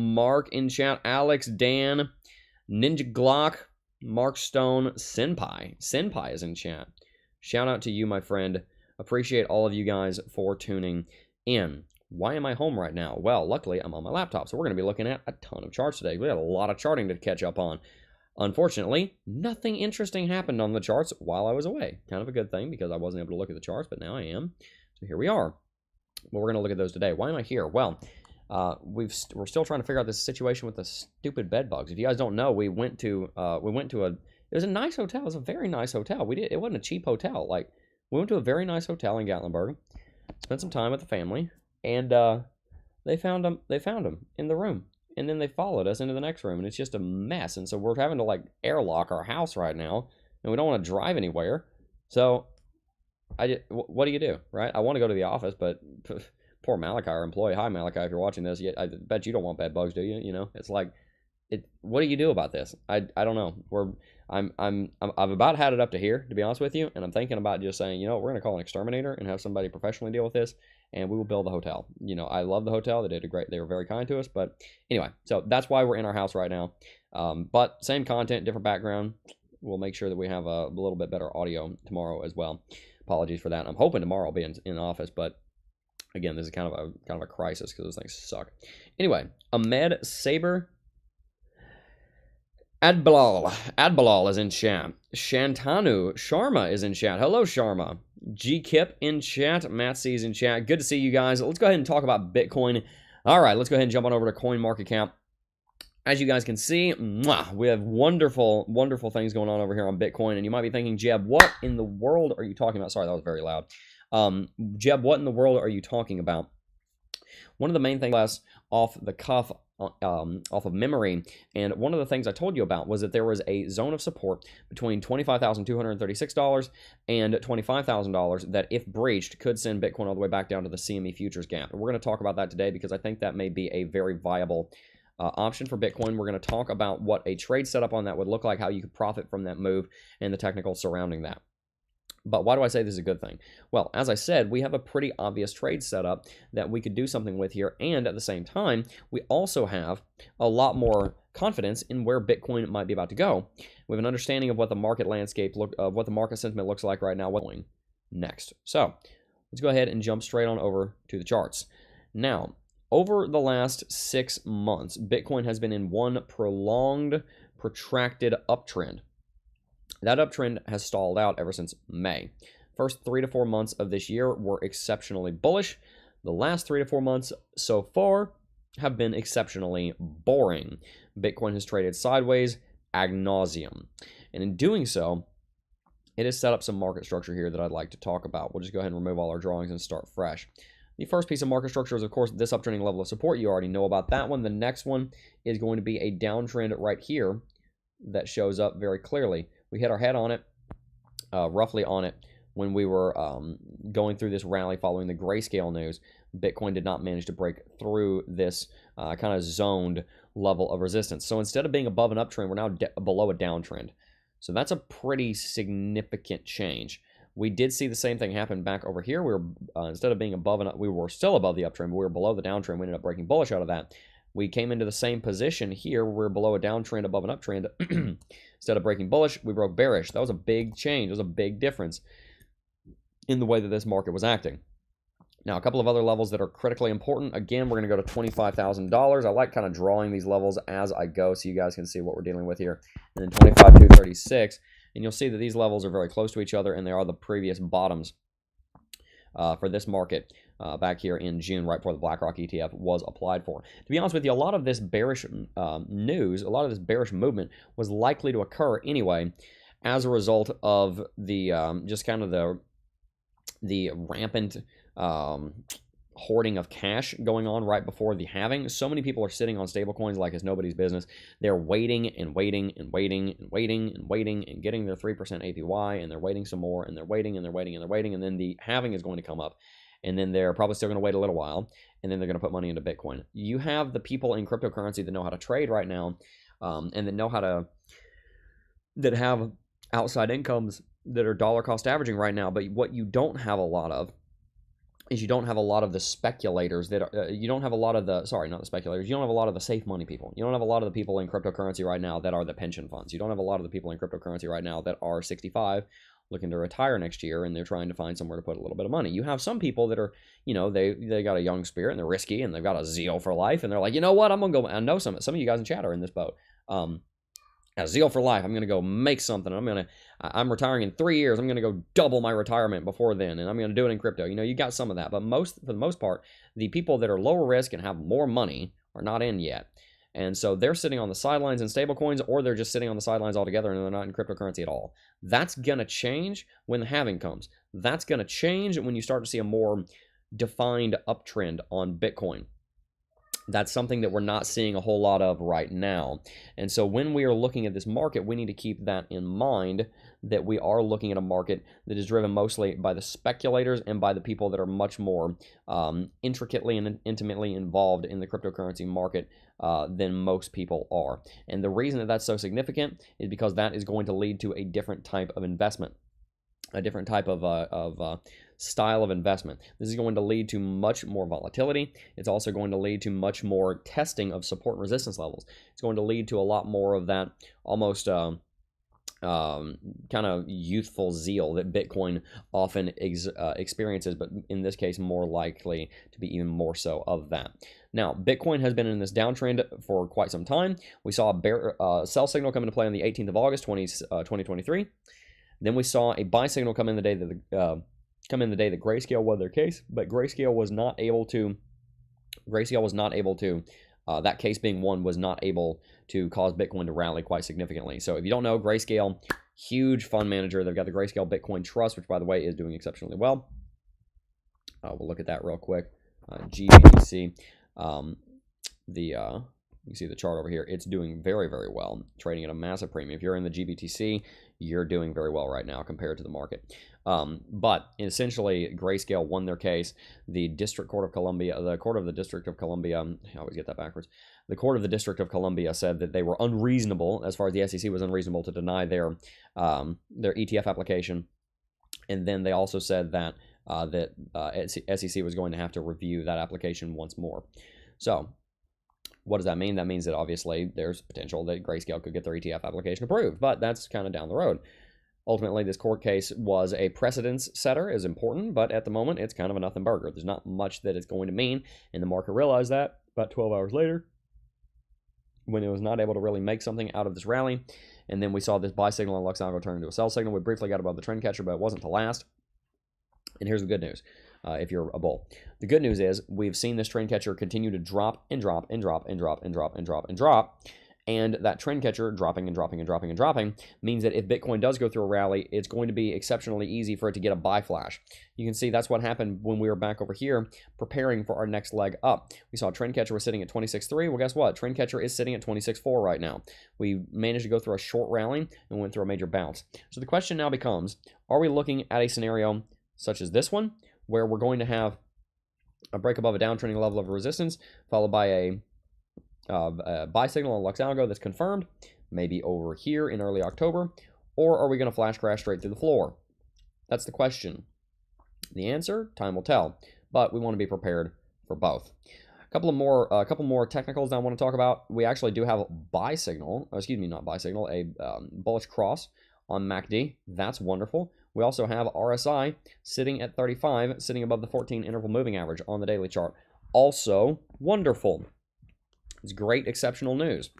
Mark in chat, Alex, Dan, Ninja Glock, Mark Stone, Senpai. Senpai is in chat. Shout out to you, my friend. Appreciate all of you guys for tuning in. Why am I home right now? Well, luckily, I'm on my laptop, so we're going to be looking at a ton of charts today. We had a lot of charting to catch up on. Unfortunately, nothing interesting happened on the charts while I was away. Kind of a good thing because I wasn't able to look at the charts, but now I am. So here we are. Well, we're going to look at those today. Why am I here? Well, we're still trying to figure out this situation with the stupid bed bugs. If you guys don't know, it was a nice hotel. It was a very nice hotel. It wasn't a cheap hotel. Like, we went to a very nice hotel in Gatlinburg, spent some time with the family, and they found them in the room. And then they followed us into the next room, and it's just a mess. And so we're having to, like, airlock our house right now, and we don't want to drive anywhere. So, what do you do, right? I want to go to the office, but poor Malachi, our employee. Hi, Malachi, if you're watching this, I bet you don't want bed bugs, do you? You know, it's like, what do you do about this? I don't know. I've about had it up to here, to be honest with you, and I'm thinking about just saying, you know, we're gonna call an exterminator and have somebody professionally deal with this, and we will build the hotel. You know, I love the hotel. They were very kind to us, but anyway, so that's why we're in our house right now. But same content, different background. We'll make sure that we have a little bit better audio tomorrow as well. Apologies for that. I'm hoping tomorrow I'll be in office, but again, this is kind of a crisis because those things suck. Anyway, Ahmed Saber. Adbalal is in chat. Shantanu Sharma is in chat. Hello, Sharma. G Kip in chat. Matt C is in chat. Good to see you guys. Let's go ahead and talk about Bitcoin. All right, let's go ahead and jump on over to CoinMarketCap. As you guys can see, we have wonderful, wonderful things going on over here on Bitcoin. And you might be thinking, Jeb, what in the world are you talking about? Sorry, that was very loud. Jeb, what in the world are you talking about? One of the main things off the cuff, off of memory, and one of the things I told you about was that there was a zone of support between $25,236 and $25,000 that, if breached, could send Bitcoin all the way back down to the CME futures gap. And we're going to talk about that today because I think that may be a very viable option for Bitcoin. We're going to talk about what a trade setup on that would look like, how you could profit from that move, and the technical surrounding that. But why do I say this is a good thing? Well, as I said, we have a pretty obvious trade setup that we could do something with here, and at the same time, we also have a lot more confidence in where Bitcoin might be about to go. We have an understanding of what the market landscape what the market sentiment looks like right now. What's going next? So let's go ahead and jump straight on over to the charts. Now, over the last 6 months, Bitcoin has been in one prolonged, protracted uptrend. That uptrend has stalled out ever since May. First 3 to 4 months of this year were exceptionally bullish. The last 3 to 4 months so far have been exceptionally boring. Bitcoin has traded sideways ad nauseum. And in doing so, it has set up some market structure here that I'd like to talk about. We'll just go ahead and remove all our drawings and start fresh. The first piece of market structure is, of course, this uptrending level of support. You already know about that one. The next one is going to be a downtrend right here that shows up very clearly. We hit our head on it, roughly on it, when we were going through this rally following the Grayscale news. Bitcoin did not manage to break through this kind of zoned level of resistance. So instead of being above an uptrend, we're now below a downtrend. So that's a pretty significant change. We did see the same thing happen back over here. We were instead of being above, we were still above the uptrend, but we were below the downtrend. We ended up breaking bullish out of that. We came into the same position here. We're below a downtrend, above an uptrend. Instead of breaking bullish, we broke bearish. That was a big change. It was a big difference in the way that this market was acting. Now, a couple of other levels that are critically important. Again, we're going to go to $25,000. I like kind of drawing these levels as I go so you guys can see what we're dealing with here. And then 25,236. And you'll see that these levels are very close to each other, and they are the previous bottoms for this market back here in June, right before the BlackRock ETF was applied for. To be honest with you, a lot of this bearish news, a lot of this bearish movement was likely to occur anyway as a result of the just kind of the rampant hoarding of cash going on right before the halving. So many people are sitting on stablecoins like it's nobody's business. They're waiting and waiting and waiting and waiting and waiting and getting their 3% APY, and they're waiting some more, and they're waiting and they're waiting and they're waiting, and then the halving is going to come up, and then they're probably still going to wait a little while, and then they're going to put money into Bitcoin. You have the people in cryptocurrency that know how to trade right now, and that know how to, that have outside incomes that are dollar cost averaging right now. But what you don't have a lot of is you don't have a lot of the speculators that are, you don't have a lot of the, sorry, not the speculators, you don't have a lot of the safe money people. You don't have a lot of the people in cryptocurrency right now that are the pension funds. You don't have a lot of the people in cryptocurrency right now that are 65, looking to retire next year, and they're trying to find somewhere to put a little bit of money. You have some people that are, you know, they got a young spirit, and they're risky, and they've got a zeal for life, and they're like, you know what, I'm going to go, I know some of you guys in chat are in this boat. A zeal for life. I'm going to go make something. I'm retiring in 3 years. I'm going to go double my retirement before then, and I'm going to do it in crypto. You know, you got some of that, but for the most part, the people that are lower risk and have more money are not in yet. And so they're sitting on the sidelines in stablecoins, or they're just sitting on the sidelines altogether and they're not in cryptocurrency at all. That's going to change when the halving comes. That's going to change when you start to see a more defined uptrend on Bitcoin. That's something that we're not seeing a whole lot of right now. And so when we are looking at this market, we need to keep that in mind, that we are looking at a market that is driven mostly by the speculators and by the people that are much more intricately and intimately involved in the cryptocurrency market than most people are. And the reason that that's so significant is because that is going to lead to a different type of investment, a different type of style of investment. This is going to lead to much more volatility. It's also going to lead to much more testing of support and resistance levels. It's going to lead to a lot more of that almost kind of youthful zeal that Bitcoin often experiences, but in this case, more likely to be even more so of that. Now, Bitcoin has been in this downtrend for quite some time. We saw a sell signal come into play on the 18th of August, 2023. Then we saw a buy signal come in the day that Grayscale won their case, but Grayscale was not able to. That case being won was not able to cause Bitcoin to rally quite significantly. So if you don't know, Grayscale, huge fund manager. They've got the Grayscale Bitcoin Trust, which by the way is doing exceptionally well. We'll look at that real quick. GBTC, you see the chart over here. It's doing very, very well, trading at a massive premium. If you're in the GBTC, you're doing very well right now compared to the market. But essentially, Grayscale won their case. The District Court of Columbia, the Court of the District of Columbia, I always get that backwards. The Court of the District of Columbia said that they were unreasonable, as far as the SEC was unreasonable, to deny their ETF application. And then they also said that SEC was going to have to review that application once more. So what does that mean? That means that obviously there's potential that Grayscale could get their ETF application approved, but that's kind of down the road. Ultimately, this court case was a precedence setter, is important, but at the moment, it's kind of a nothing burger. There's not much that it's going to mean, and the market realized that about 12 hours later when it was not able to really make something out of this rally. And then we saw this buy signal on Lux Algo turn into a sell signal. We briefly got above the trend catcher, but it wasn't to last. And here's the good news, if you're a bull. The good news is we've seen this trend catcher continue to drop and drop and drop and drop and drop and drop and drop. And that trend catcher dropping and dropping and dropping and dropping means that if Bitcoin does go through a rally, it's going to be exceptionally easy for it to get a buy flash. You can see that's what happened when we were back over here preparing for our next leg up. We saw trend catcher was sitting at 26.3. Well, guess what? Trend catcher is sitting at 26.4 right now. We managed to go through a short rally and went through a major bounce. So the question now becomes, are we looking at a scenario such as this one, where we're going to have a break above a downtrending level of resistance, followed by a buy signal on Lux Algo that's confirmed, maybe over here in early October, or are we going to flash crash straight through the floor? That's the question. The answer, time will tell, but we want to be prepared for both. A couple more technicals that I want to talk about. We actually do have a buy signal, not buy signal, a bullish cross on MACD. That's wonderful. We also have RSI sitting at 35, sitting above the 14 interval moving average on the daily chart. Also wonderful. It's great, exceptional news.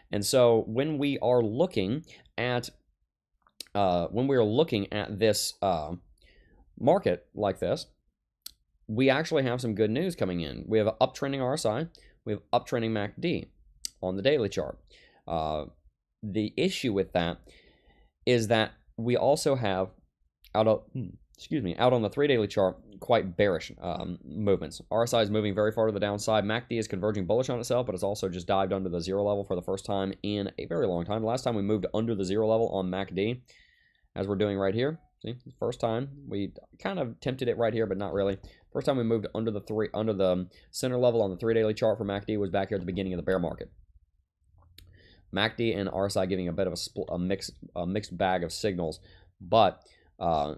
And so when we are looking at this market like this, we actually have some good news coming in. We have an uptrending RSI, we have uptrending MACD on the daily chart. The issue with that is that we also have out on the 3 daily chart, quite bearish movements. RSI is moving very far to the downside. MACD is converging bullish on itself, but it's also just dived under the zero level for the first time in a very long time. The last time we moved under the zero level on MACD, as we're doing right here, see, first time we kind of tempted it right here, but not really. First time we moved under the center level on the 3 daily chart for MACD was back here at the beginning of the bear market. MACD and RSI giving a bit of a mixed bag of signals, but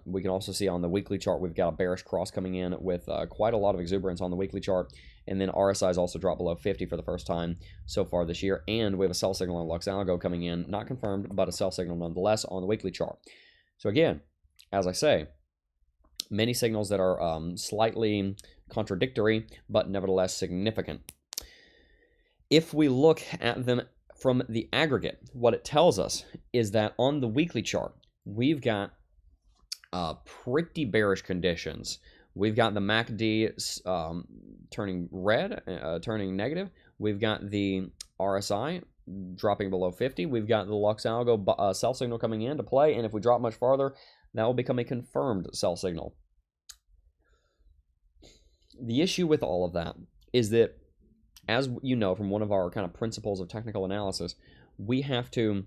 we can also see on the weekly chart we've got a bearish cross coming in with quite a lot of exuberance on the weekly chart, and then RSI has also dropped below 50 for the first time so far this year, and we have a sell signal on Lux Algo coming in, not confirmed, but a sell signal nonetheless on the weekly chart. So again, as I say, many signals that are slightly contradictory, but nevertheless significant. If we look at them from the aggregate, what it tells us is that on the weekly chart, we've got pretty bearish conditions. We've got the MACD turning red, turning negative. We've got the RSI dropping below 50. We've got the Lux Algo sell signal coming into play, and if we drop much farther, that will become a confirmed sell signal. The issue with all of that is that, as you know from one of our kind of principles of technical analysis, we have to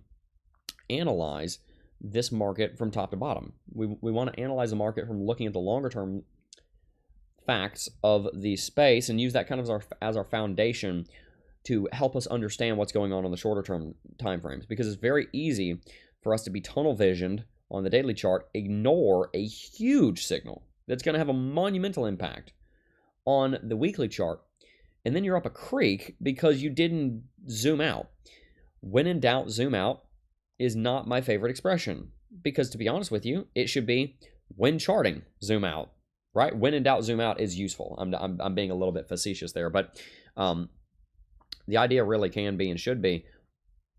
analyze this market from top to bottom. We want to analyze the market from looking at the longer term facts of the space and use that kind of as our foundation to help us understand what's going on the shorter term time frames, because it's very easy for us to be tunnel visioned on the daily chart, ignore a huge signal that's going to have a monumental impact on the weekly chart, and then you're up a creek because you didn't zoom out. When in doubt, zoom out is not my favorite expression, because to be honest with you, it should be when charting, zoom out, right? When in doubt, zoom out is useful. I'm being a little bit facetious there, but the idea really can be and should be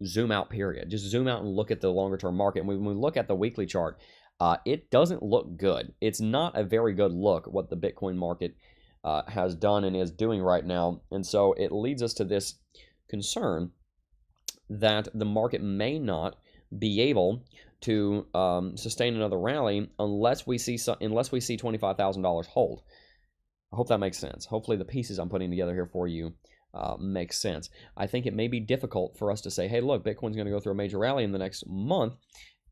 zoom out, period. Just zoom out and look at the longer term market. And when we look at the weekly chart, it doesn't look good. It's not a very good look what the Bitcoin market has done and is doing right now. And so it leads us to this concern that the market may not be able to sustain another rally unless we see $25,000 hold. I hope that makes sense. Hopefully the pieces I'm putting together here for you make sense. I think it may be difficult for us to say, hey, look, Bitcoin's going to go through a major rally in the next month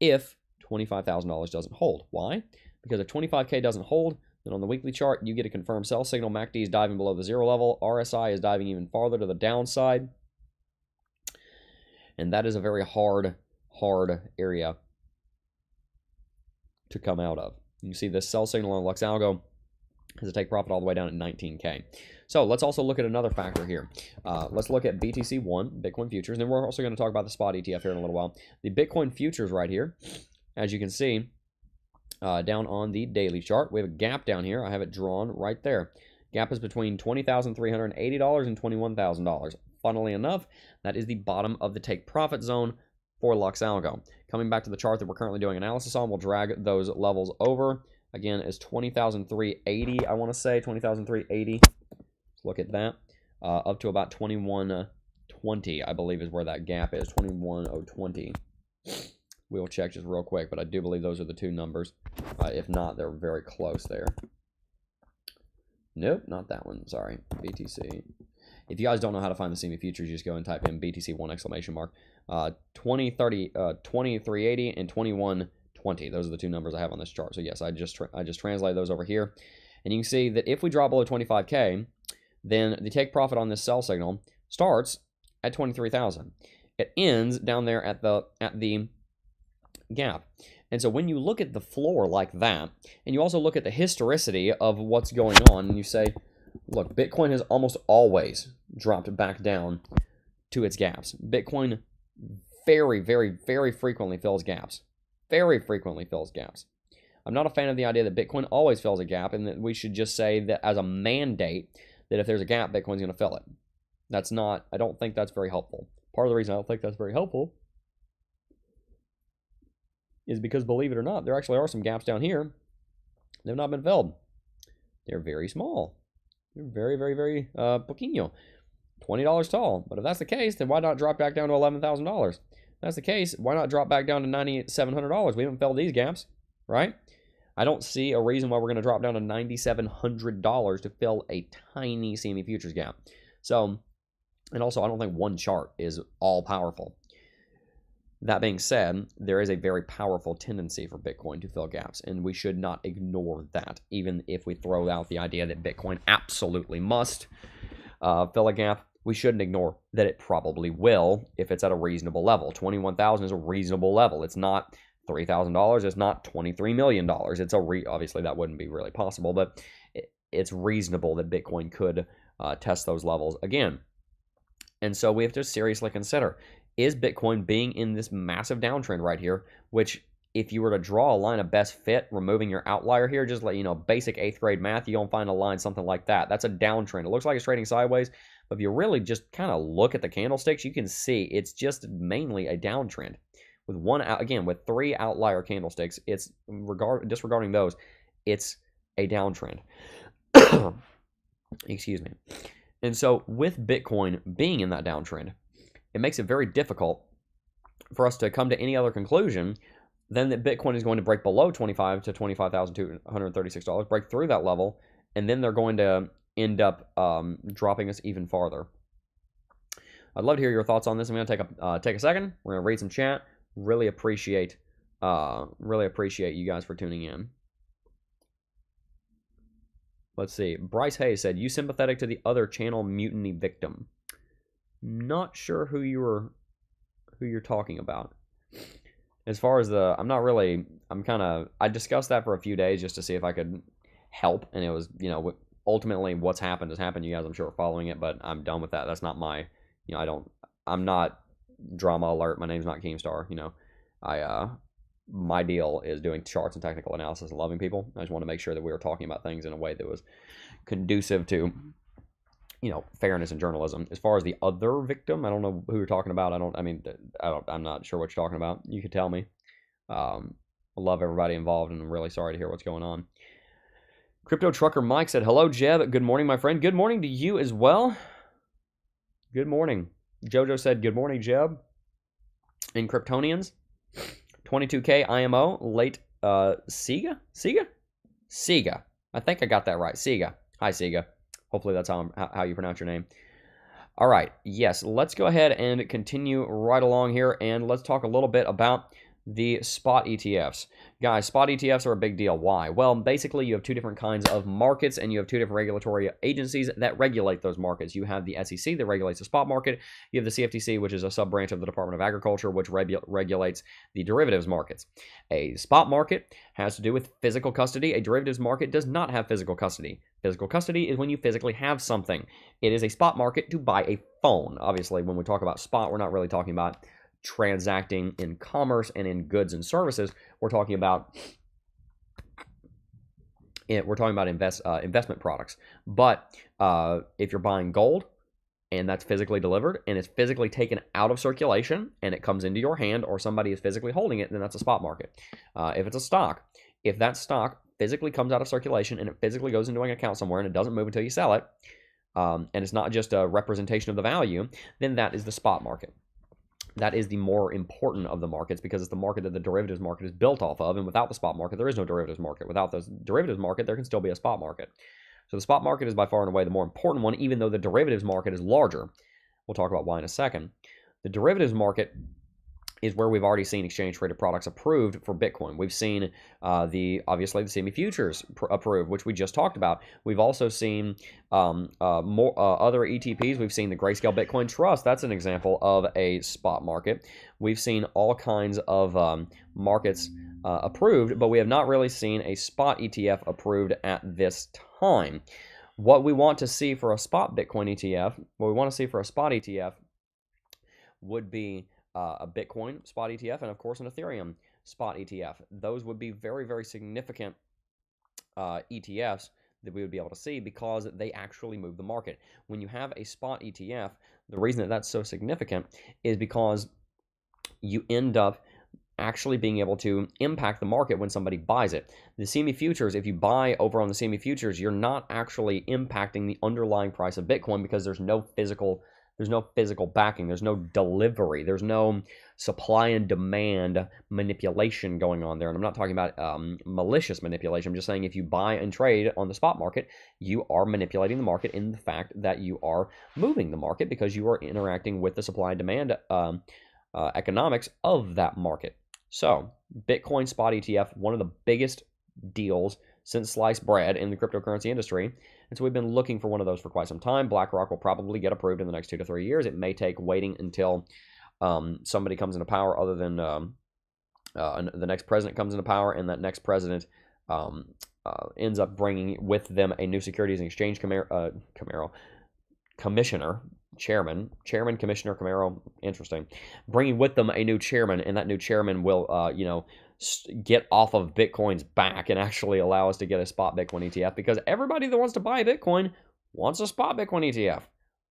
if $25,000 doesn't hold. Why? Because if 25K doesn't hold, then on the weekly chart, you get a confirmed sell signal. MACD is diving below the zero level. RSI is diving even farther to the downside. And that is a very hard area to come out of. You can see this sell signal on Lux Algo has a take profit all the way down at 19K. So let's also look at another factor here. Let's look at BTC1, Bitcoin futures. And then we're also going to talk about the spot ETF here in a little while. The Bitcoin futures right here, as you can see, down on the daily chart, we have a gap down here. I have it drawn right there. Gap is between $20,380 and $21,000. Funnily enough, that is the bottom of the take profit zone for Lux Algo. Coming back to the chart that we're currently doing analysis on, we'll drag those levels over. Again, is 20,380, I want to say, 20,380. Let's look at that. Up to about 2120, I believe, is where that gap is, 21,020. We will check just real quick, but I do believe those are the two numbers. If not, they're very close there. Nope, not that one. Sorry, BTC. If you guys don't know how to find the CME futures, you just go and type in BTC1 exclamation mark. 2380 and 2120. Those are the two numbers I have on this chart. So yes, I just translate those over here, and you can see that if we drop below 25K, then the take profit on this sell signal starts at 23,000. It ends down there at the gap. And so when you look at the floor like that, and you also look at the historicity of what's going on, and you say, look, Bitcoin has almost always dropped back down to its gaps. Bitcoin very, very, very frequently fills gaps. Very frequently fills gaps. I'm not a fan of the idea that Bitcoin always fills a gap, and that we should just say that as a mandate that if there's a gap, Bitcoin's going to fill it. That's not, I don't think that's very helpful. Part of the reason I don't think that's very helpful is because, believe it or not, there actually are some gaps down here that have not been filled. They're very small. They're very, very, very pequeño. $20 tall. But if that's the case, then why not drop back down to $11,000? If that's the case, why not drop back down to $9,700? We haven't filled these gaps, right? I don't see a reason why we're going to drop down to $9,700 to fill a tiny CME futures gap. So, and also, I don't think one chart is all powerful. That being said, there is a very powerful tendency for Bitcoin to fill gaps, and we should not ignore that, even if we throw out the idea that Bitcoin absolutely must fill a gap. We shouldn't ignore that it probably will if it's at a reasonable level. 21,000 is a reasonable level. It's not $3,000. It's not $23 million. It's obviously that wouldn't be really possible, but it's reasonable that Bitcoin could test those levels again. And so we have to seriously consider, is Bitcoin being in this massive downtrend right here, which if you were to draw a line of best fit, removing your outlier here, just like, basic 8th grade math, you don't find a line something like that. That's a downtrend. It looks like it's trading sideways, but if you really just kind of look at the candlesticks, you can see it's just mainly a downtrend. With with 3 outlier candlesticks, it's disregarding those, it's a downtrend. Excuse me. And so with Bitcoin being in that downtrend, it makes it very difficult for us to come to any other conclusion than that Bitcoin is going to break below $25,000 to $25,236, break through that level, and then they're going to end up dropping us even farther. I'd love to hear your thoughts on this. I'm going to take a second. We're going to read some chat. Really appreciate you guys for tuning in. Let's see. Bryce Hayes said, "You sympathetic to the other channel mutiny victim?" Not sure who you're talking about. As far as I discussed that for a few days just to see if I could help, and it was, ultimately what's happened has happened. You guys, I'm sure, are following it, but I'm done with that. That's not my, I'm not drama alert. My name's not Keemstar. My deal is doing charts and technical analysis and loving people. I just want to make sure that we were talking about things in a way that was conducive to, fairness and journalism. As far as the other victim, I don't know who you're talking about. I'm not sure what you're talking about. You could tell me. I love everybody involved, and I'm really sorry to hear what's going on. Crypto Trucker Mike said, "Hello, Jeb. Good morning, my friend." Good morning to you as well. Good morning. Jojo said, "Good morning, Jeb." And Kryptonians, 22K IMO, late Sega? I think I got that right. Sega. Hi, Sega. Hopefully that's how you pronounce your name. All right. Yes, let's go ahead and continue right along here, and let's talk a little bit about the spot ETFs. Guys, spot ETFs are a big deal. Why? Well, basically, you have two different kinds of markets, and you have two different regulatory agencies that regulate those markets. You have the SEC that regulates the spot market. You have the CFTC, which is a sub-branch of the Department of Agriculture, which regulates the derivatives markets. A spot market has to do with physical custody. A derivatives market does not have physical custody. Physical custody is when you physically have something. It is a spot market to buy a phone. Obviously, when we talk about spot, we're not really talking about transacting in commerce and in goods and services. We're talking about investment products. But if you're buying gold and that's physically delivered and it's physically taken out of circulation and it comes into your hand or somebody is physically holding it, then that's a spot market. If it's a stock, if that stock physically comes out of circulation and it physically goes into an account somewhere and it doesn't move until you sell it, and it's not just a representation of the value, then that is the spot market. That is the more important of the markets because it's the market that the derivatives market is built off of. And without the spot market, there is no derivatives market. Without the derivatives market, there can still be a spot market. So the spot market is by far and away the more important one, even though the derivatives market is larger. We'll talk about why in a second. The derivatives market is where we've already seen exchange-traded products approved for Bitcoin. We've seen obviously the semi-futures approved, which we just talked about. We've also seen more other ETPs. We've seen the Grayscale Bitcoin Trust. That's an example of a spot market. We've seen all kinds of markets approved, but we have not really seen a spot ETF approved at this time. What we want to see for a spot Bitcoin ETF, what we want to see for a spot ETF would be a Bitcoin spot ETF, and of course an Ethereum spot ETF. Those would be very, very significant ETFs that we would be able to see because they actually move the market. When you have a spot ETF, the reason that that's so significant is because you end up actually being able to impact the market when somebody buys it. The CME futures, if you buy over on the CME futures, you're not actually impacting the underlying price of Bitcoin because there's no physical backing, there's no delivery, there's no supply and demand manipulation going on there. And I'm not talking about malicious manipulation. I'm just saying if you buy and trade on the spot market, you are manipulating the market in the fact that you are moving the market because you are interacting with the supply and demand economics of that market. So Bitcoin spot ETF, one of the biggest deals since sliced bread in the cryptocurrency industry. And so we've been looking for one of those for quite some time. BlackRock will probably get approved in the next 2 to 3 years. It may take waiting until somebody comes into power other than the next president comes into power, and that next president ends up bringing with them a new Securities and Exchange Commissioner Camaro, interesting, bringing with them a new chairman, and that new chairman will, get off of Bitcoin's back and actually allow us to get a spot Bitcoin ETF because everybody that wants to buy Bitcoin wants a spot Bitcoin ETF.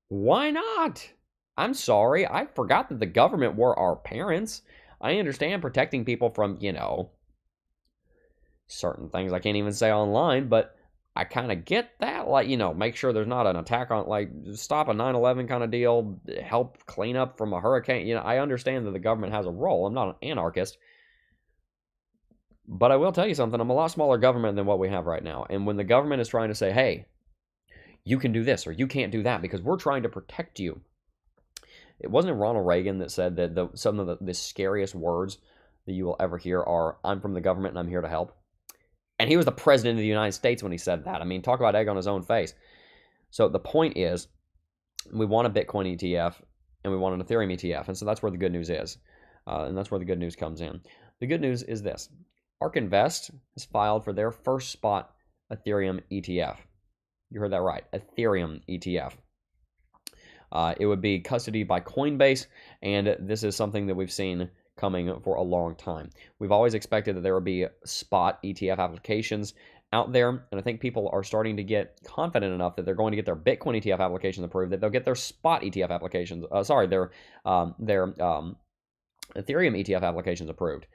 Why not? I'm sorry, I forgot that the government were our parents. I understand protecting people from, certain things I can't even say online, but I kind of get that, make sure there's not an attack on, stop a 9/11 kind of deal, help clean up from a hurricane. I understand that the government has a role. I'm not an anarchist. But I will tell you something, I'm a lot smaller government than what we have right now. And when the government is trying to say, hey, you can do this or you can't do that because we're trying to protect you. It wasn't Ronald Reagan that said that some of the scariest words that you will ever hear are, I'm from the government and I'm here to help. And he was the president of the United States when he said that. I mean, talk about egg on his own face. So the point is, we want a Bitcoin ETF and we want an Ethereum ETF. And so that's where the good news is. And that's where the good news comes in. The good news is this. ARK Invest has filed for their first spot Ethereum ETF. You heard that right, Ethereum ETF. It would be custodied by Coinbase, and this is something that we've seen coming for a long time. We've always expected that there would be spot ETF applications out there, and I think people are starting to get confident enough that they're going to get their Bitcoin ETF applications approved, that they'll get their spot ETF applications, their Ethereum ETF applications approved.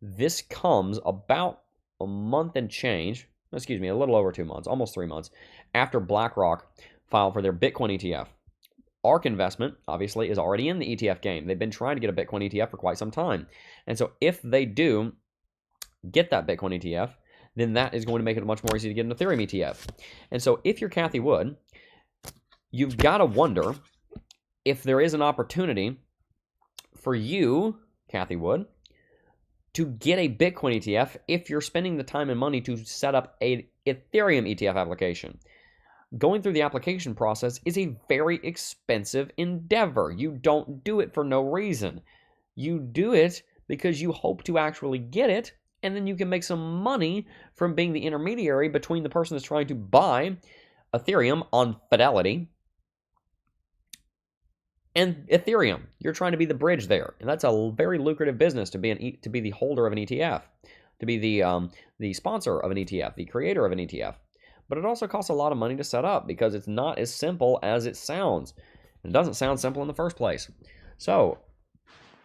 This comes about a month and change, a little over 2 months, almost 3 months, after BlackRock filed for their Bitcoin ETF. ARK Investment, obviously, is already in the ETF game. They've been trying to get a Bitcoin ETF for quite some time. And so if they do get that Bitcoin ETF, then that is going to make it much more easy to get an Ethereum ETF. And so if you're Cathie Wood, you've got to wonder if there is an opportunity for you, Cathie Wood, to get a Bitcoin ETF if you're spending the time and money to set up a Ethereum ETF application. Going through the application process is a very expensive endeavor. You don't do it for no reason. You do it because you hope to actually get it, and then you can make some money from being the intermediary between the person that's trying to buy Ethereum on Fidelity and Ethereum. You're trying to be the bridge there, and that's a very lucrative business to be the holder of an ETF, to be the sponsor of an ETF, the creator of an ETF. But it also costs a lot of money to set up because it's not as simple as it sounds. It doesn't sound simple in the first place. So,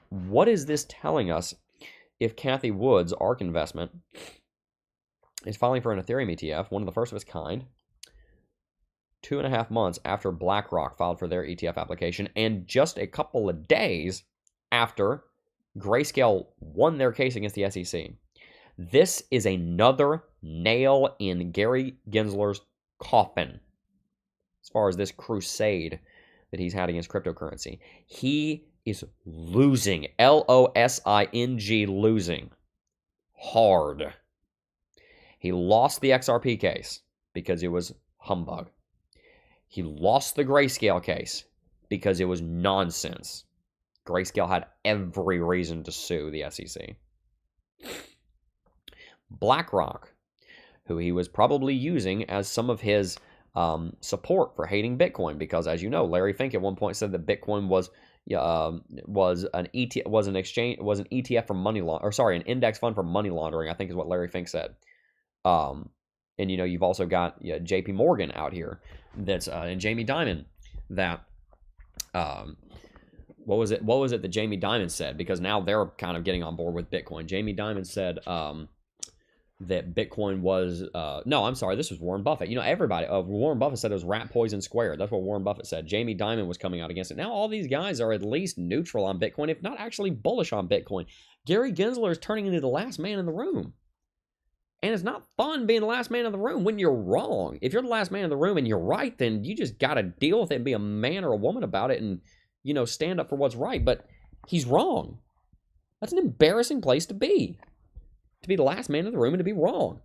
what is this telling us if Cathie Wood's ARK investment is filing for an Ethereum ETF, one of the first of its kind, 2.5 months after BlackRock filed for their ETF application, and just a couple of days after Grayscale won their case against the SEC? This is another nail in Gary Gensler's coffin as far as this crusade that he's had against cryptocurrency. He is losing, L-O-S-I-N-G, losing hard. He lost the XRP case because it was humbug. He lost the Grayscale case because it was nonsense. Grayscale had every reason to sue the SEC. BlackRock, who he was probably using as some of his support for hating Bitcoin, because as you know, Larry Fink at one point said that Bitcoin was an ETF for money an index fund for money laundering, I think is what Larry Fink said. And you know, you've also got J.P. Morgan out here that's and Jamie Dimon that what was it that Jamie Dimon said, because now they're kind of getting on board with Bitcoin. Jamie Dimon said that Bitcoin was no, I'm sorry, this was Warren Buffett. You know, everybody Warren Buffett said it was rat poison squared. That's what Warren Buffett said. Jamie Dimon was coming out against it. Now all these guys are at least neutral on Bitcoin, if not actually bullish on Bitcoin. Gary Gensler is turning into the last man in the room. And it's not fun being the last man in the room when you're wrong. If you're the last man in the room and you're right, then you just got to deal with it and be a man or a woman about it and, you know, stand up for what's right. But he's wrong. That's an embarrassing place to be the last man in the room and to be wrong.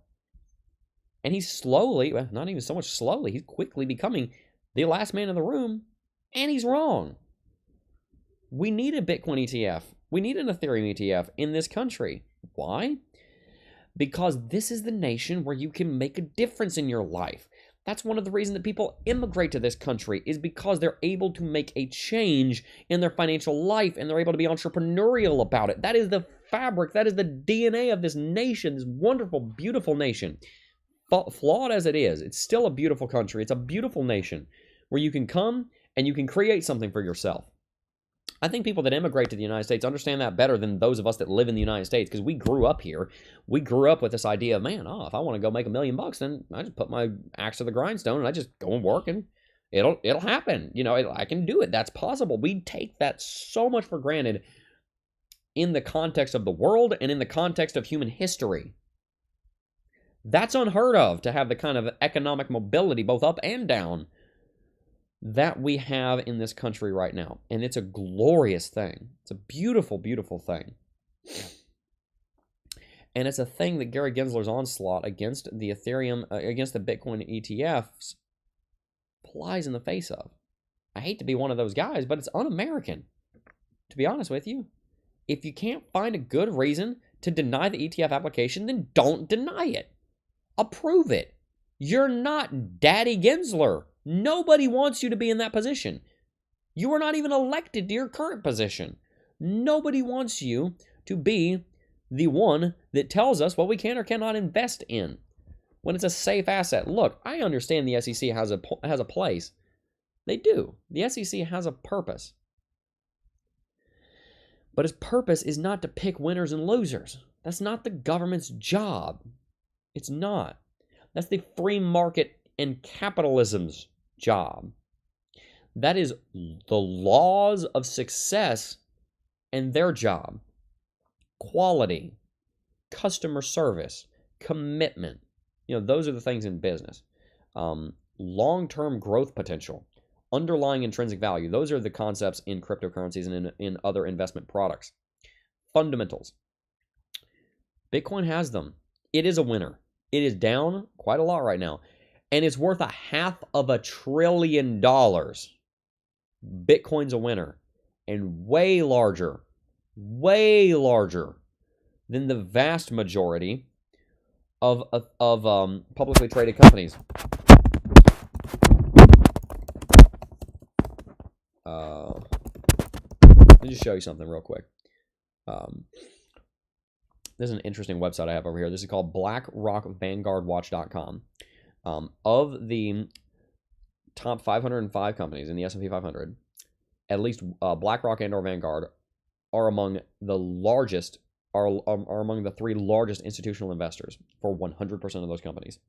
And he's slowly, well, not even so much slowly, he's quickly becoming the last man in the room, and he's wrong. We need a Bitcoin ETF. We need an Ethereum ETF in this country. Why? Because this is the nation where you can make a difference in your life. That's one of the reasons that people immigrate to this country, is because they're able to make a change in their financial life and they're able to be entrepreneurial about it. That is the fabric, that is the DNA of this nation, this wonderful, beautiful nation. Flawed as it is, it's still a beautiful country. It's a beautiful nation where you can come and you can create something for yourself. I think people that immigrate to the United States understand that better than those of us that live in the United States, because we grew up here. We grew up with this idea of, man, if I want to go make $1 million, then I just put my axe to the grindstone and I just go and work and it'll happen. You know, I can do it. That's possible. We take that so much for granted in the context of the world and in the context of human history. That's unheard of, to have the kind of economic mobility, both up and down, that we have in this country right now. And it's a glorious thing. It's a beautiful, beautiful thing. And it's a thing that Gary Gensler's onslaught against the Ethereum, against the Bitcoin ETFs, flies in the face of. I hate to be one of those guys, but it's un-American, to be honest with you. If you can't find a good reason to deny the ETF application, then don't deny it. Approve it. You're not Daddy Gensler. Nobody wants you to be in that position. You are not even elected to your current position. Nobody wants you to be the one that tells us what we can or cannot invest in when it's a safe asset. Look, I understand the SEC has a place. They do. The SEC has a purpose. But its purpose is not to pick winners and losers. That's not the government's job. It's not. That's the free market and capitalism's job. That is the laws of success and their job. Quality, customer service, commitment. You know, those are the things in business. Long-term growth potential, underlying intrinsic value. Those are the concepts in cryptocurrencies and in other investment products. Fundamentals. Bitcoin has them. It is a winner. It is down quite a lot right now, and it's worth $500 billion. Bitcoin's a winner, and way larger than the vast majority of publicly traded companies. Let me just show you something real quick. This is an interesting website I have over here. This is called BlackRockVanguardWatch.com. Of the top 505 companies in the S&P 500, at least BlackRock and or Vanguard are among the largest, are among the 3 largest institutional investors for 100% of those companies.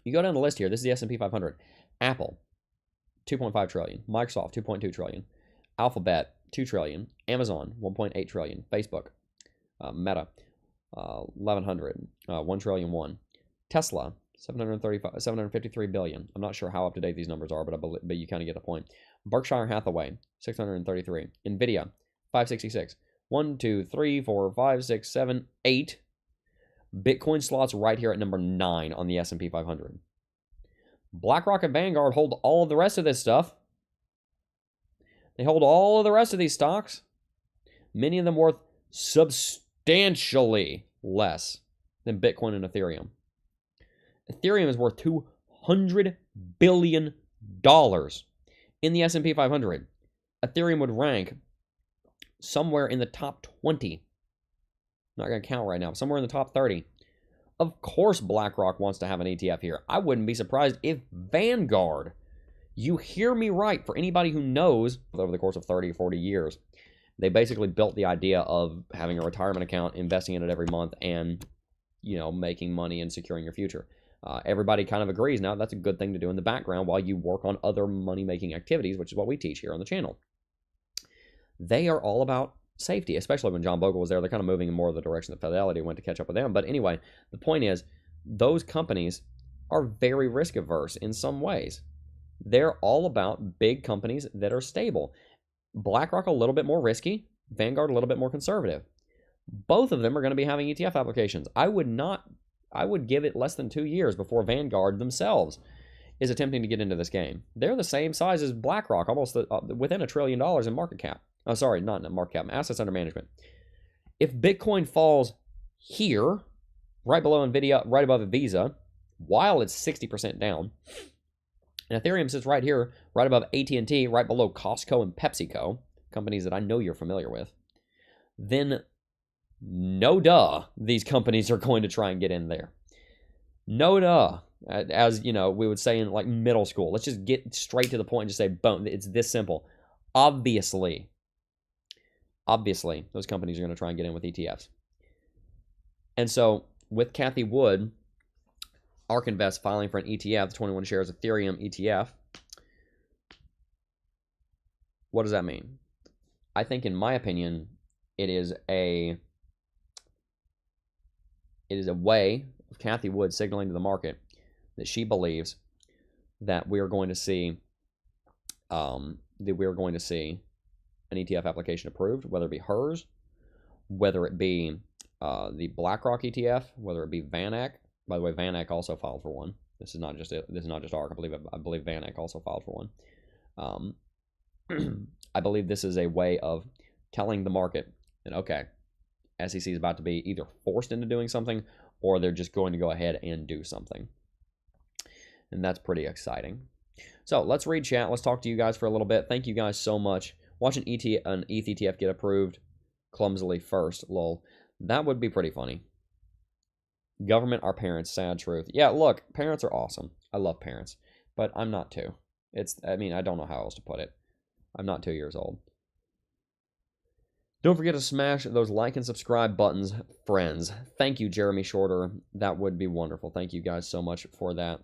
You go down the list here. This is the S&P 500. Apple, 2.5 trillion. Microsoft, 2.2 trillion. Alphabet, 2 trillion. Amazon, 1.8 trillion. Facebook, Meta, 1,100, 1 trillion one. Tesla, 753 billion. I'm not sure how up to date these numbers are, but you kind of get the point. Berkshire Hathaway, 633. Nvidia, 566. 1, 2, 3, 4, 5, 6, 7, 8. Bitcoin slots right here at number 9 on the S&P 500. BlackRock and Vanguard hold all of the rest of this stuff. They hold all of the rest of these stocks. Many of them worth substantially less than Bitcoin and Ethereum. Ethereum is worth $200 billion in the S&P 500. Ethereum would rank somewhere in the top 20. I'm not going to count right now. Somewhere in the top 30. Of course BlackRock wants to have an ETF here. I wouldn't be surprised if Vanguard, you hear me right, for anybody who knows, over the course of 30 or 40 years, they basically built the idea of having a retirement account, investing in it every month, and, making money and securing your future. Everybody kind of agrees now that's a good thing to do in the background while you work on other money-making activities, which is what we teach here on the channel. They are all about safety, especially when John Bogle was there. They're kind of moving in more of the direction that Fidelity went to catch up with them. But anyway, the point is, those companies are very risk-averse in some ways. They're all about big companies that are stable. BlackRock a little bit more risky, Vanguard a little bit more conservative. Both of them are going to be having ETF applications. I would give it less than 2 years before Vanguard themselves is attempting to get into this game. They're the same size as BlackRock, almost within $1 trillion in market cap. Oh, sorry, not in market cap, assets under management. If Bitcoin falls here, right below Nvidia, right above Visa, while it's 60% down, and Ethereum sits right here, right above AT&T, right below Costco and PepsiCo, companies that I know you're familiar with, then no duh, these companies are going to try and get in there. No duh. As, we would say in like middle school. Let's just get straight to the point and just say, boom, it's this simple. Obviously, those companies are going to try and get in with ETFs. And so, with Cathie Wood, ARK Invest filing for an ETF, the 21 shares Ethereum ETF, what does that mean? I think, in my opinion, it is a way of Cathie Wood signaling to the market that she believes that we are going to see an ETF application approved, whether it be hers, whether it be the BlackRock ETF, whether it be VanEck. By the way, VanEck also filed for one. This is not just ARK. I believe VanEck also filed for one. I believe this is a way of telling the market that, okay, SEC is about to be either forced into doing something or they're just going to go ahead and do something. And that's pretty exciting. So let's read chat. Let's talk to you guys for a little bit. Thank you guys so much. Watch an ETH ETF get approved clumsily first. Lol. That would be pretty funny. Government, our parents, sad truth. Yeah, look, parents are awesome. I love parents, but I'm not 2. I don't know how else to put it. I'm not 2 years old. Don't forget to smash those like and subscribe buttons, friends. Thank you, Jeremy Shorter. That would be wonderful. Thank you guys so much for that.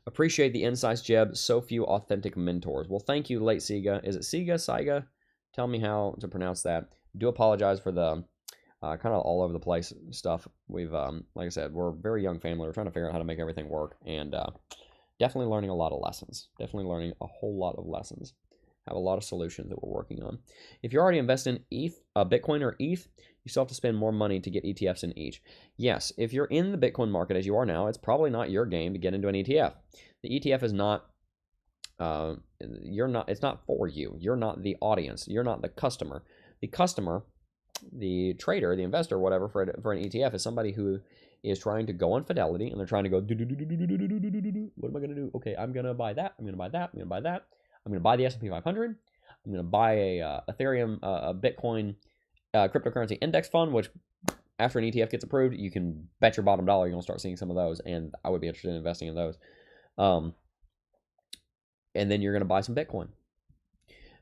Appreciate the insights, Jeb. So few authentic mentors. Well, thank you, late Siga. Is it Siga? Saiga? Tell me how to pronounce that. Do apologize for the kind of all over the place stuff. We've, like I said, we're a very young family. We're trying to figure out how to make everything work, and definitely learning a lot of lessons. Definitely learning a whole lot of lessons. Have a lot of solutions that we're working on. If you're already investing in Bitcoin or ETH, you still have to spend more money to get ETFs in each. Yes, if you're in the Bitcoin market as you are now, it's probably not your game to get into an ETF. The ETF is not, it's not for you. You're not the audience. You're not the customer. The customer, the trader, the investor, whatever, for an ETF is somebody who is trying to go on Fidelity, and they're trying to go, what am I going to do? Okay, I'm going to buy that. I'm going to buy that. I'm going to buy that. I'm going to buy the S&P 500. I'm going to buy a Ethereum, a Bitcoin cryptocurrency index fund, which after an ETF gets approved, you can bet your bottom dollar you're going to start seeing some of those, and I would be interested in investing in those. And then you're going to buy some Bitcoin,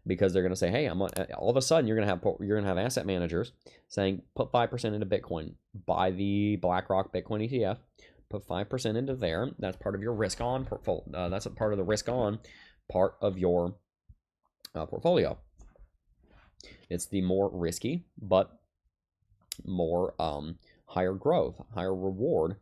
because they're going to say, hey, all of a sudden you're going to have asset managers saying, put 5% into Bitcoin, buy the BlackRock Bitcoin ETF, put 5% into there. That's part of your risk on portfolio. That's a part of the risk on part of your portfolio. It's the more risky, but more higher growth, higher reward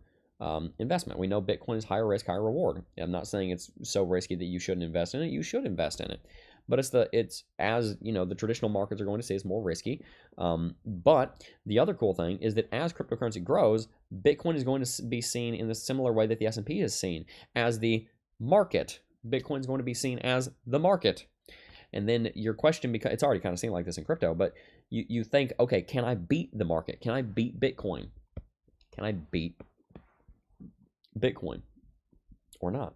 investment. We know Bitcoin is higher risk, higher reward. I'm not saying it's so risky that you shouldn't invest in it. You should invest in it. But it's as you know, the traditional markets are going to say it's more risky. But the other cool thing is that as cryptocurrency grows, Bitcoin is going to be seen in the similar way that the S&P is seen as the market. Bitcoin is going to be seen as the market. And then your question, because it's already kind of seen like this in crypto, but you think, okay, can I beat the market? Can I beat Bitcoin? Can I beat Bitcoin or not?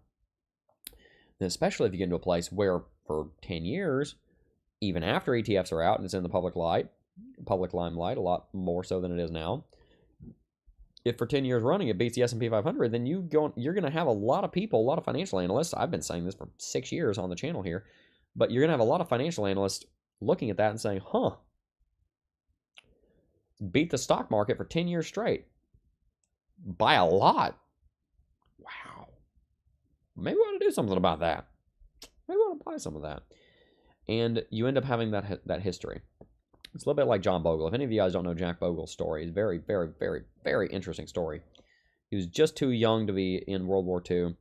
And especially if you get into a place where for 10 years, even after ETFs are out and it's in the public limelight, a lot more so than it is now. If for 10 years running it beats the S&P 500, then you're going to have a lot of people, a lot of financial analysts. I've been saying this for 6 years on the channel here, but you're going to have a lot of financial analysts looking at that and saying, beat the stock market for 10 years straight by a lot. Wow. Maybe we ought to do something about that. Maybe we ought to buy some of that. And you end up having that history. It's a little bit like John Bogle. If any of you guys don't know Jack Bogle's story, it's a very, very, very, very interesting story. He was just too young to be in World War II.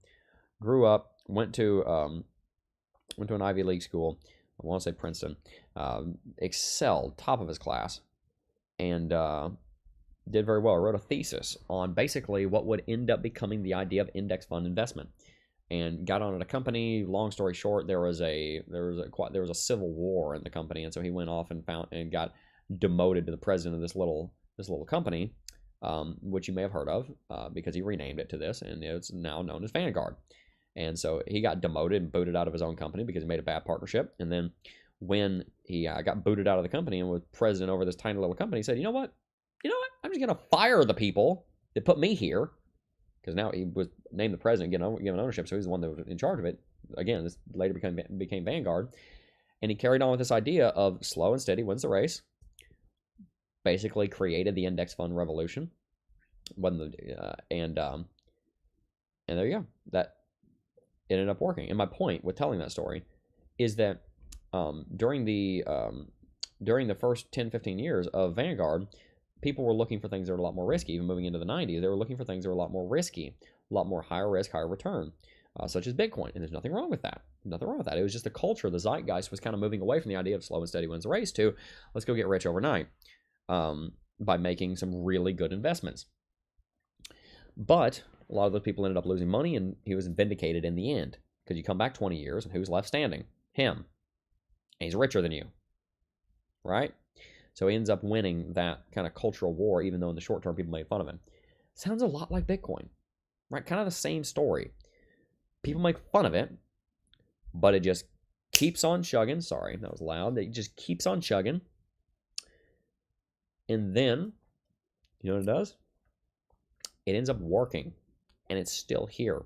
Grew up, went to an Ivy League school. I want to say Princeton. Excelled, top of his class, and did very well. Wrote a thesis on basically what would end up becoming the idea of index fund investment, and got on at a company. Long story short, there was a civil war in the company, and so he went off and got demoted to the president of this little company, which you may have heard of because he renamed it to this, and it's now known as Vanguard. And so he got demoted and booted out of his own company because he made a bad partnership. And then when he got booted out of the company and was president over this tiny little company, he said, you know what? I'm just going to fire the people that put me here. Because now he was named the president, given ownership, so he's the one that was in charge of it. Again, this later became Vanguard. And he carried on with this idea of slow and steady wins the race. Basically created the index fund revolution. And there you go. That it ended up working. And my point with telling that story is that during the first 10, 15 years of Vanguard, people were looking for things that were a lot more risky. Even moving into the 90s, they were looking for things that were a lot more risky, a lot more higher risk, higher return, such as Bitcoin. And there's nothing wrong with that. Nothing wrong with that. It was just the culture, the zeitgeist was kind of moving away from the idea of slow and steady wins the race to let's go get rich overnight by making some really good investments. But a lot of those people ended up losing money, and he was vindicated in the end. Because you come back 20 years, and who's left standing? Him. And he's richer than you. Right? So he ends up winning that kind of cultural war, even though in the short term people made fun of him. Sounds a lot like Bitcoin. Right? Kind of the same story. People make fun of it, but it just keeps on chugging. Sorry, that was loud. It just keeps on chugging. And then, you know what it does? It ends up working. And it's still here.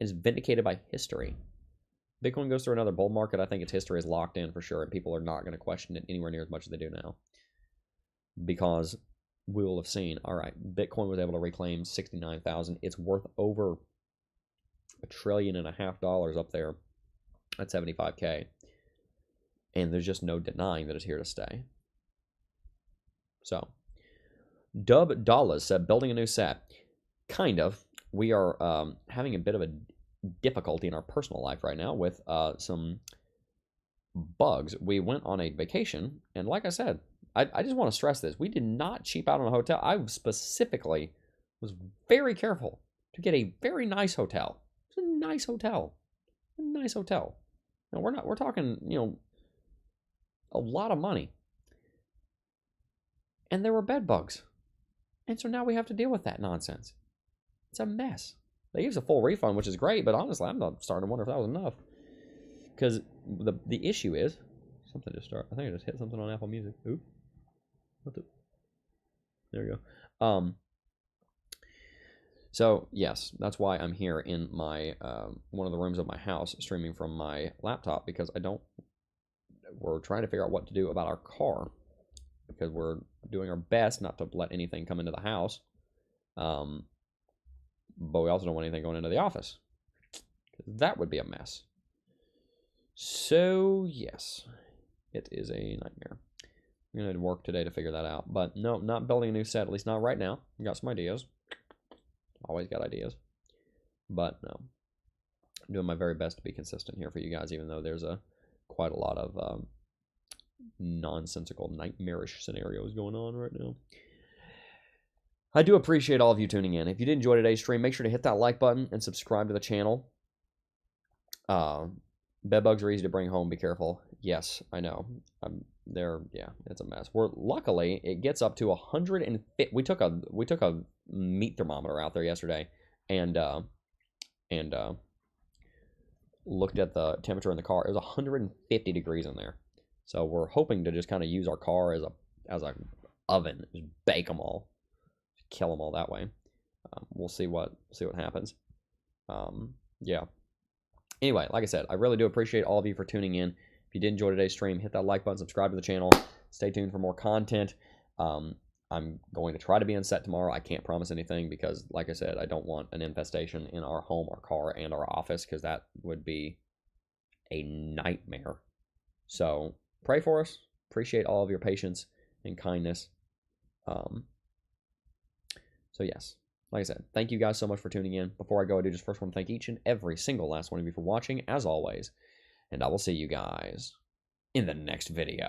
It's vindicated by history. Bitcoin goes through another bull market. I think its history is locked in for sure, and people are not going to question it anywhere near as much as they do now. Because we will have seen, all right, Bitcoin was able to reclaim 69,000. It's worth over $1.5 trillion up there at 75K. And there's just no denying that it's here to stay. So, Dub Dollars said, building a new set. Kind of. We are having a bit of a difficulty in our personal life right now with some bugs, we went on a vacation, and like I said, I just want to stress this. We did not cheap out on a hotel. I specifically was very careful to get a very nice hotel. It's a nice hotel. A nice hotel. Now, we're talking, a lot of money. And there were bed bugs. And so now we have to deal with that nonsense. It's a mess. They gave us a full refund, which is great, but honestly, I'm not starting to wonder if that was enough. Because the issue is, something just started. I think I just hit something on Apple Music. Oop. There we go. So yes, that's why I'm here in my one of the rooms of my house, streaming from my laptop, because we're trying to figure out what to do about our car, because we're doing our best not to let anything come into the house, but we also don't want anything going into the office, because that would be a mess. So yes, it is a nightmare. I'm going to work today to figure that out. But no, not building a new set, at least not right now. I got some ideas. Always got ideas. But no, I'm doing my very best to be consistent here for you guys, even though there's quite a lot of nonsensical, nightmarish scenarios going on right now. I do appreciate all of you tuning in. If you did enjoy today's stream, make sure to hit that like button and subscribe to the channel. Bed bugs are easy to bring home. Be careful. Yes, I know. Yeah, it's a mess. Luckily, it gets up to 150. We took a meat thermometer out there yesterday, and looked at the temperature in the car. It was 150 degrees in there. So we're hoping to just kind of use our car as a oven, just bake them all, kill them all that way. We'll see what happens. Yeah. Anyway, like I said, I really do appreciate all of you for tuning in. If you did enjoy today's stream, hit that like button, subscribe to the channel, stay tuned for more content. I'm going to try to be on set tomorrow. I can't promise anything because, like I said, I don't want an infestation in our home, our car, and our office, because that would be a nightmare. So pray for us. Appreciate all of your patience and kindness. So yes, like I said, thank you guys so much for tuning in. Before I go, I do just first want to thank each and every single last one of you for watching, as always. And I will see you guys in the next video.